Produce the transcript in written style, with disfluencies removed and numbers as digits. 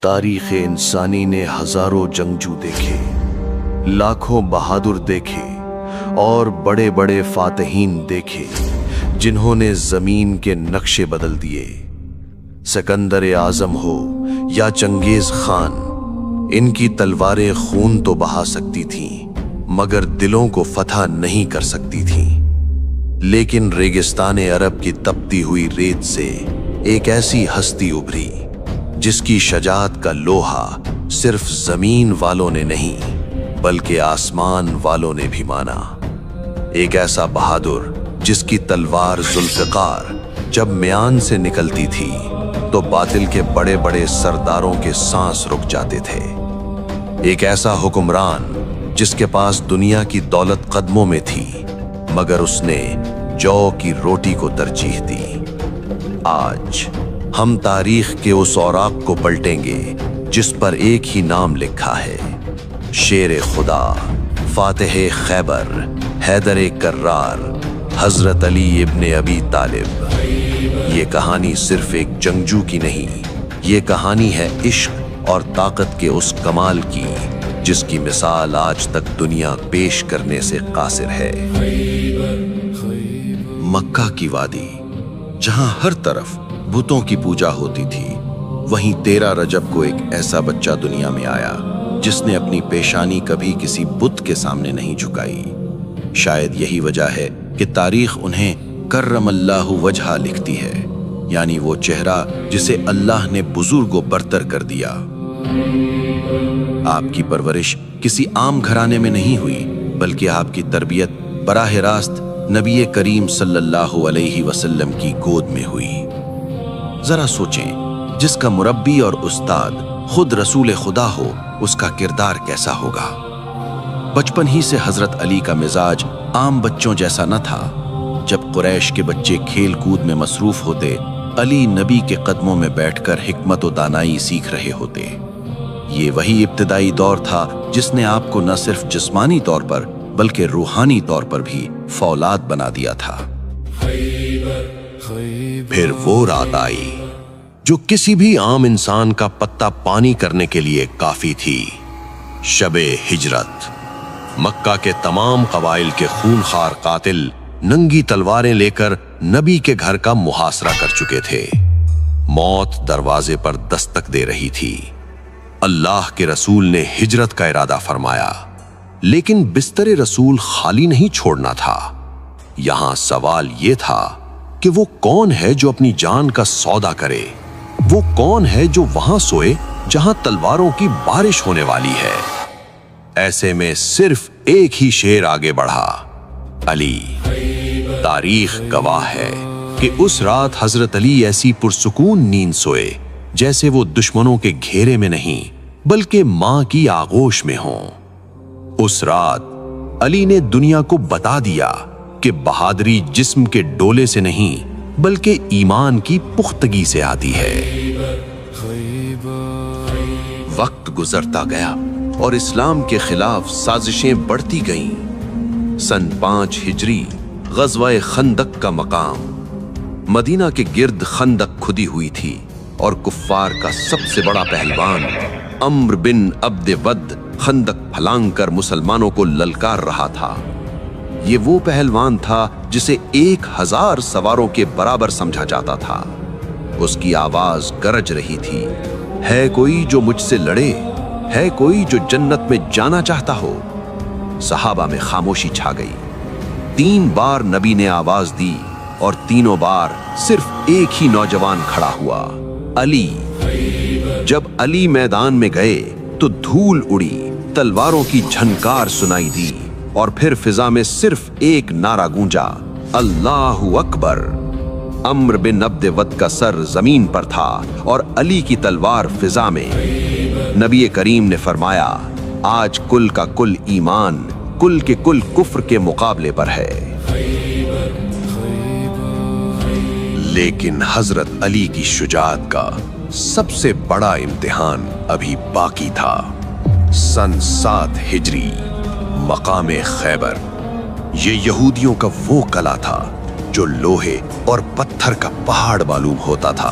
تاریخ انسانی نے ہزاروں جنگجو دیکھے، لاکھوں بہادر دیکھے اور بڑے بڑے فاتحین دیکھے جنہوں نے زمین کے نقشے بدل دیے۔ سکندر اعظم ہو یا چنگیز خان، ان کی تلواریں خون تو بہا سکتی تھیں مگر دلوں کو فتح نہیں کر سکتی تھیں۔ لیکن ریگستان عرب کی تپتی ہوئی ریت سے ایک ایسی ہستی ابھری جس کی شجاعت کا لوہا صرف زمین والوں نے نہیں بلکہ آسمان والوں نے بھی مانا۔ ایک ایسا بہادر جس کی تلوار ذوالفقار جب میان سے نکلتی تھی تو باطل کے بڑے بڑے سرداروں کے سانس رک جاتے تھے۔ ایک ایسا حکمران جس کے پاس دنیا کی دولت قدموں میں تھی مگر اس نے جو کی روٹی کو ترجیح دی۔ آج ہم تاریخ کے اس اوراق کو پلٹیں گے جس پر ایک ہی نام لکھا ہے، شیر خدا، فاتح خیبر، حیدر کرار، حضرت علی ابن ابی طالب۔ یہ کہانی صرف ایک جنگجو کی نہیں، یہ کہانی ہے عشق اور طاقت کے اس کمال کی جس کی مثال آج تک دنیا پیش کرنے سے قاصر ہے۔ مکہ کی وادی جہاں ہر طرف بتوں کی پوجا ہوتی تھی، وہیں 13 رجب کو ایک ایسا بچہ دنیا میں آیا جس نے اپنی پیشانی کبھی کسی بت کے سامنے نہیں جھکائی۔ شاید یہی وجہ ہے کہ تاریخ انہیں کرم اللہ وجہہ لکھتی ہے، یعنی وہ چہرہ جسے اللہ نے بزرگ و برتر کر دیا۔ آپ کی پرورش کسی عام گھرانے میں نہیں ہوئی بلکہ آپ کی تربیت براہ راست نبی کریم صلی اللہ علیہ وسلم کی گود میں ہوئی۔ ذرا سوچیں، جس کا مربی اور استاد خود رسول خدا ہو اس کا کردار کیسا ہوگا؟ بچپن ہی سے حضرت علی کا مزاج عام بچوں جیسا نہ تھا۔ جب قریش کے بچے کھیل کود میں مصروف ہوتے، علی نبی کے قدموں میں بیٹھ کر حکمت و دانائی سیکھ رہے ہوتے۔ یہ وہی ابتدائی دور تھا جس نے آپ کو نہ صرف جسمانی طور پر بلکہ روحانی طور پر بھی فولاد بنا دیا تھا۔ پھر وہ رات آئی جو کسی بھی عام انسان کا پتہ پانی کرنے کے لیے کافی تھی، شب ہجرت۔ مکہ کے تمام قبائل کے خونخوار قاتل ننگی تلواریں لے کر نبی کے گھر کا محاصرہ کر چکے تھے۔ موت دروازے پر دستک دے رہی تھی۔ اللہ کے رسول نے ہجرت کا ارادہ فرمایا، لیکن بستر رسول خالی نہیں چھوڑنا تھا۔ یہاں سوال یہ تھا کہ وہ کون ہے جو اپنی جان کا سودا کرے؟ وہ کون ہے جو وہاں سوئے جہاں تلواروں کی بارش ہونے والی ہے؟ ایسے میں صرف ایک ہی شیر آگے بڑھا، علی۔ تاریخ گواہ ہے کہ اس رات حضرت علی ایسی پرسکون نیند سوئے جیسے وہ دشمنوں کے گھیرے میں نہیں بلکہ ماں کی آغوش میں ہوں۔ اس رات علی نے دنیا کو بتا دیا کہ بہادری جسم کے ڈولے سے نہیں بلکہ ایمان کی پختگی سے آتی ہے۔ وقت گزرتا گیا اور اسلام کے خلاف سازشیں بڑھتی گئیں۔ سن 5 ہجری غزوہ خندق کا مقام۔ مدینہ کے گرد خندق کھدی ہوئی تھی اور کفار کا سب سے بڑا پہلوان عمرو بن عبد ود خندق پھلانگ کر مسلمانوں کو للکار رہا تھا۔ یہ وہ پہلوان تھا جسے 1000 سواروں کے برابر سمجھا جاتا تھا۔ اس کی آواز گرج رہی تھی، ہے کوئی جو مجھ سے لڑے؟ ہے کوئی جو جنت میں جانا چاہتا ہو؟ صحابہ میں خاموشی چھا گئی۔ 3 بار نبی نے آواز دی اور تینوں بار صرف ایک ہی نوجوان کھڑا ہوا، علی۔ جب علی میدان میں گئے تو دھول اڑی، تلواروں کی جھنکار سنائی دی اور پھر فضا میں صرف ایک نعرہ گونجا، اللہ اکبر۔ عمرو بن عبد ود کا سر زمین پر تھا اور علی کی تلوار فضا میں۔ نبی کریم نے فرمایا، آج کل کا کل ایمان کل کے کل کفر کے مقابلے پر ہے۔ لیکن حضرت علی کی شجاعت کا سب سے بڑا امتحان ابھی باقی تھا۔ سن 7 ہجری، مقام خیبر۔ یہ یہودیوں کا وہ قلعہ تھا جو لوہے اور پتھر کا پہاڑ معلوم ہوتا تھا۔